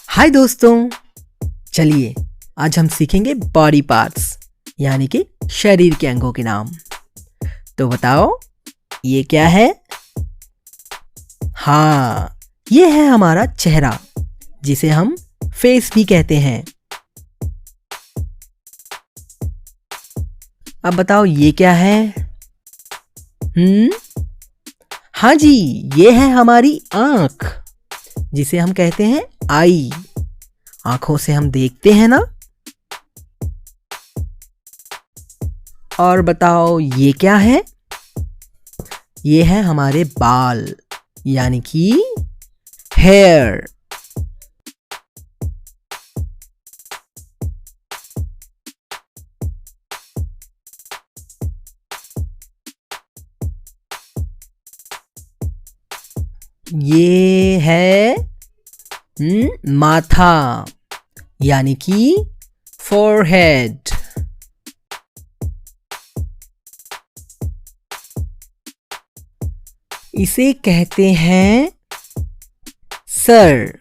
हाय दोस्तों, चलिए आज हम सीखेंगे बॉडी पार्ट्स यानी कि शरीर के अंगों के नाम। तो बताओ ये क्या है? हाँ, ये है हमारा चेहरा जिसे हम फेस भी कहते हैं। अब बताओ ये क्या है? हाँ जी, ये है हमारी आँख जिसे हम कहते हैं आई। आँखों से हम देखते हैं ना। और बताओ ये क्या है? ये है हमारे बाल यानी कि हेयर। ये है माथा यानी कि फोरहेड। इसे कहते हैं सर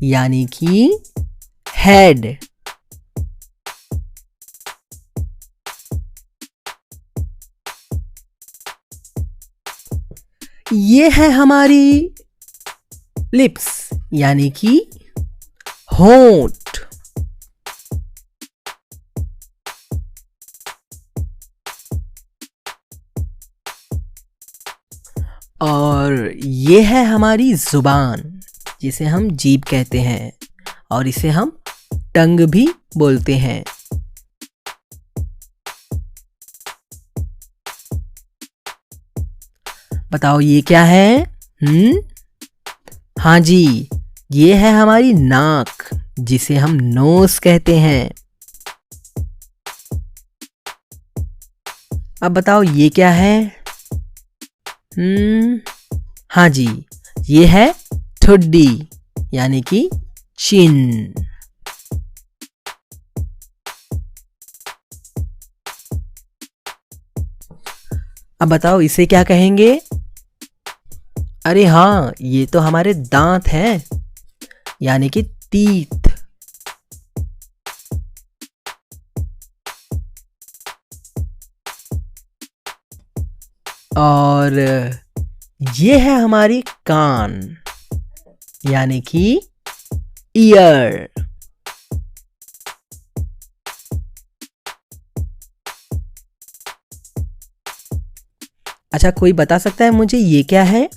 यानी कि हेड। ये है हमारी लिप्स यानी कि होंठ। और ये है हमारी जुबान जिसे हम जीभ कहते हैं और इसे हम टंग भी बोलते हैं। बताओ ये क्या है? हाँ जी, ये है हमारी नाक जिसे हम नोज कहते हैं। अब बताओ ये क्या है? हाँ जी, ये है ठुड्डी यानी कि चिन। अब बताओ इसे क्या कहेंगे? अरे हाँ, ये तो हमारे दांत हैं यानी कि टीथ। और ये है हमारी कान यानी कि ईयर। अच्छा, कोई बता सकता है मुझे ये क्या है?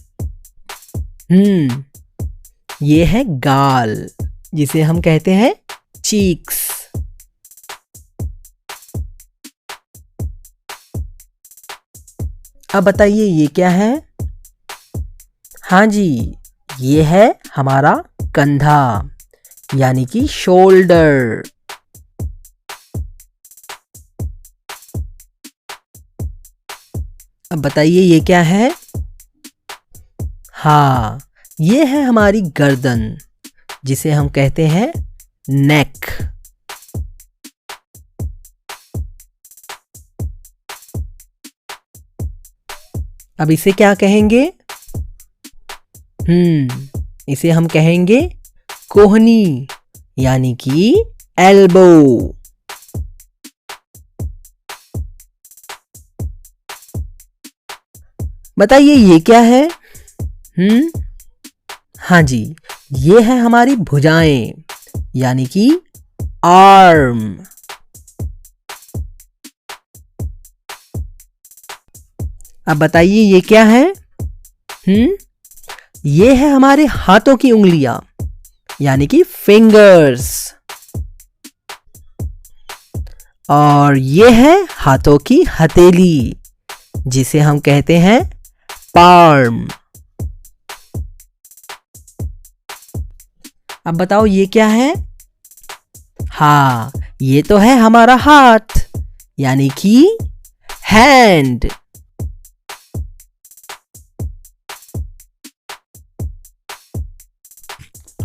ये है गाल जिसे हम कहते हैं चीक्स। अब बताइए ये क्या है? हाँ जी, ये है हमारा कंधा यानी कि शोल्डर। अब बताइए ये क्या है? हाँ, ये है हमारी गर्दन जिसे हम कहते हैं नेक। अब इसे क्या कहेंगे? इसे हम कहेंगे कोहनी यानी कि एल्बो। बताइए ये क्या है? हाँ जी, ये है हमारी भुजाएं यानी कि आर्म। अब बताइए ये क्या है? ये है हमारे हाथों की उंगलियां यानी कि फिंगर्स। और ये है हाथों की हथेली जिसे हम कहते हैं पार्म। अब बताओ ये क्या है? हाँ, ये तो है हमारा हाथ यानी कि हैंड।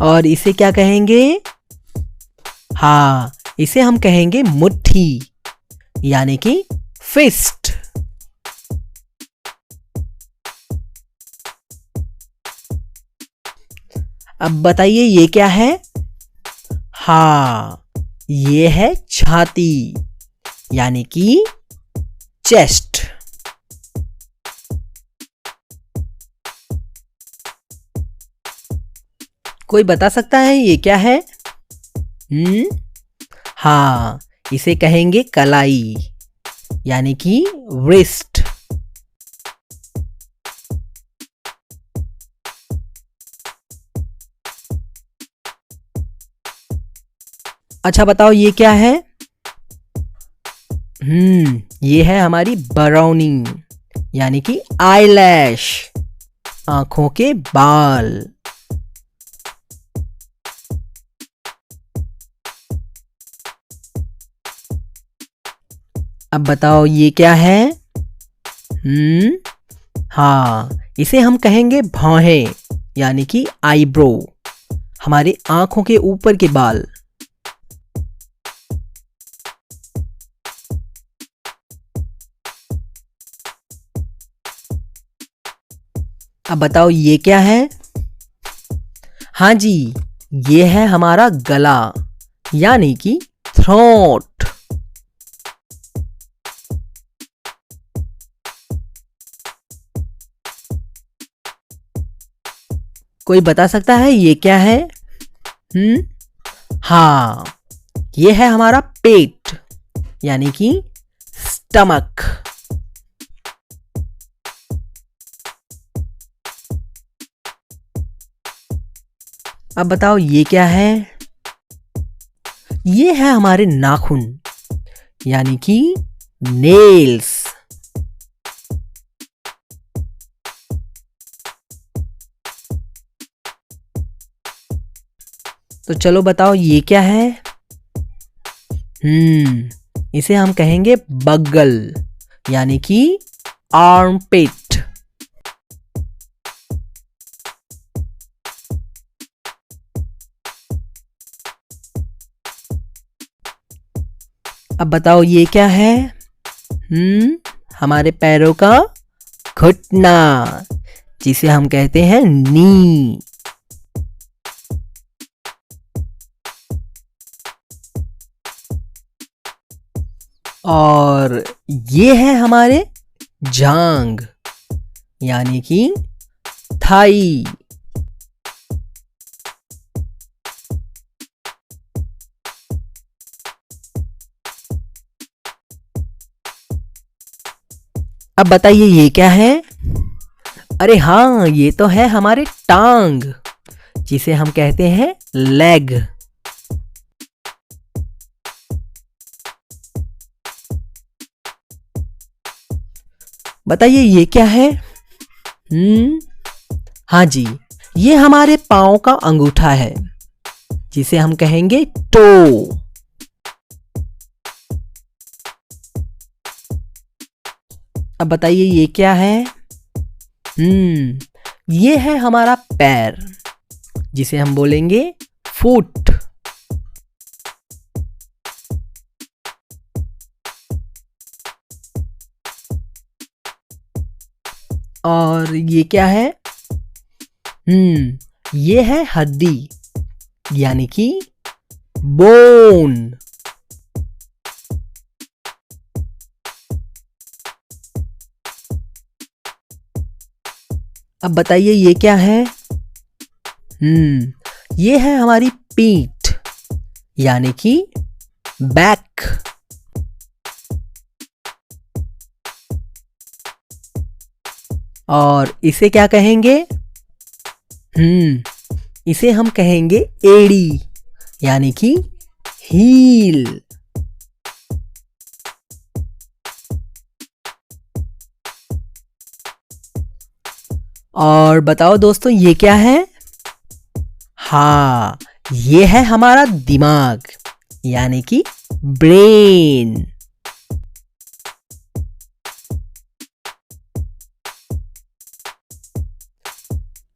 और इसे क्या कहेंगे? हाँ, इसे हम कहेंगे मुट्ठी यानी कि फिस्ट। अब बताइए ये क्या है? हाँ, ये है छाती यानी कि चेस्ट। कोई बता सकता है ये क्या है? हाँ, इसे कहेंगे कलाई यानी कि wrist। अच्छा बताओ ये क्या है? ये है हमारी बराउनिंग यानी कि आईलैश, आंखों के बाल। अब बताओ ये क्या है? हाँ, इसे हम कहेंगे भौहें यानी कि आईब्रो, हमारे आंखों के ऊपर के बाल। अब बताओ ये क्या है? हाँ जी, ये है हमारा गला यानी कि थ्रोट। कोई बता सकता है ये क्या है? हाँ, ये है हमारा पेट यानी कि स्टमक। अब बताओ ये क्या है? ये है हमारे नाखून यानी कि नेल्स। तो चलो बताओ ये क्या है? इसे हम कहेंगे बगल यानी कि आर्मपिट। अब बताओ ये क्या है? हमारे पैरों का घुटना जिसे हम कहते हैं नी। और ये है हमारे जांग यानी कि थाई। अब बताइए ये क्या है? अरे हाँ, ये तो है हमारे टांग जिसे हम कहते हैं लेग। बताइए ये क्या है? हाँ जी, ये हमारे पाँव का अंगूठा है जिसे हम कहेंगे टो। अब बताइए ये क्या है? ये है हमारा पैर जिसे हम बोलेंगे फुट। और ये क्या है? ये है हड्डी यानी कि बोन। अब बताइए ये क्या है? ये है हमारी पीठ यानी कि बैक। और इसे क्या कहेंगे? इसे हम कहेंगे एड़ी यानी कि हील। और बताओ दोस्तों ये क्या है? हाँ, ये है हमारा दिमाग यानी कि ब्रेन।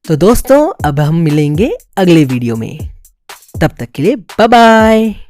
तो दोस्तों अब हम मिलेंगे अगले वीडियो में। तब तक के लिए बाय बाय।